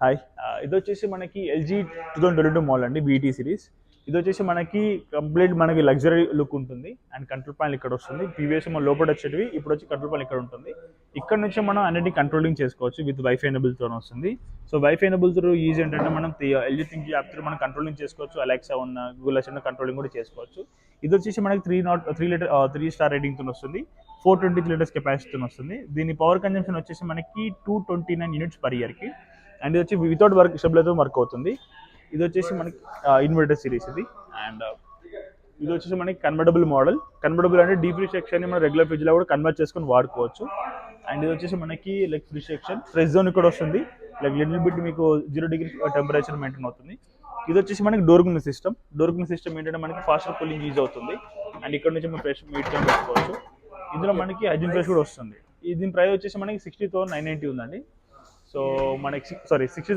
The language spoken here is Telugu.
హాయ్, ఇది వచ్చేసి మనకి ఎల్జీ 2022 మోడల్ అండి, బీటీ సిరీస్. ఇది వచ్చేసి మనకి కంప్లీట్ మనకి లగ్జరీ లుక్ ఉంటుంది అండ్ కంట్రోల్ ప్యానల్ ఇక్కడ వస్తుంది. ప్రీవియస్ మన లోపల వచ్చేటివి, ఇప్పుడు వచ్చి కంట్రోల్ ప్యానల్ ఇక్కడ ఉంటుంది. ఇక్కడ నుంచి మనం అన్నిటిని కంట్రోలింగ్ చేసుకోవచ్చు విత్ వైఫై ఎనేబుల్తో వస్తుంది. సో వైఫై ఎనేబుల్తో ఈజీ ఏంటంటే మనం ఎల్జీ థింక్ యాప్ తో మనం కంట్రోలింగ్ చేసుకోవచ్చు. అలెక్సా ఉన్న గూగుల్ అసిస్టెంట్ కంట్రోలింగ్ కూడా చేసుకోవచ్చు. ఇది వచ్చేసి మనకి 3 స్టార్ రేటింగ్తో వస్తుంది. 423 లీటర్స్ కెపాసిటీతో వస్తుంది. దీని పవర్ కన్జంప్షన్ వచ్చేసి మనకి 229 యూనిట్స్ పర్ ఇయర్కి. అండ్ ఇది వచ్చి వితౌట్ వర్క్ స్టెబిలైజర్ వర్క్ అవుతుంది. ఇది వచ్చేసి మనకి ఇన్వర్టర్ సిరీస్ ఇది. అండ్ ఇది వచ్చేసి మనకి కన్వర్టబుల్ మోడల్. కన్వర్టబుల్ అంటే డీప్ ఫ్రీ సెక్షన్ మనం రెగ్యులర్ ఫ్రిడ్జ్లో కూడా కన్వర్ట్ చేసుకొని వాడుకోవచ్చు. అండ్ ఇది వచ్చేసి మనకి like free section fresh zone కూడా వస్తుంది. లైక్ లిటిల్ బిట్ మీకు 0 డిగ్రీ టెంపరేచర్ మెయింటైన్ అవుతుంది. ఇది వచ్చేసి మనకి door cooling system. Door cooling system ఏంటంటే మనకి ఫాస్టర్ కూలింగ్ యూజ్ అవుతుంది. అండ్ ఇక్కడ నుంచి మనం ఫ్రెష్ మీట్ పెట్టుకోవచ్చు. ఇందులో మనకి హైజీన్ ఫ్రెష్ కూడా వస్తుంది. దీని ప్రైస్ వచ్చేసి మనకి 60,990 ఉందండి. సో మనకి 60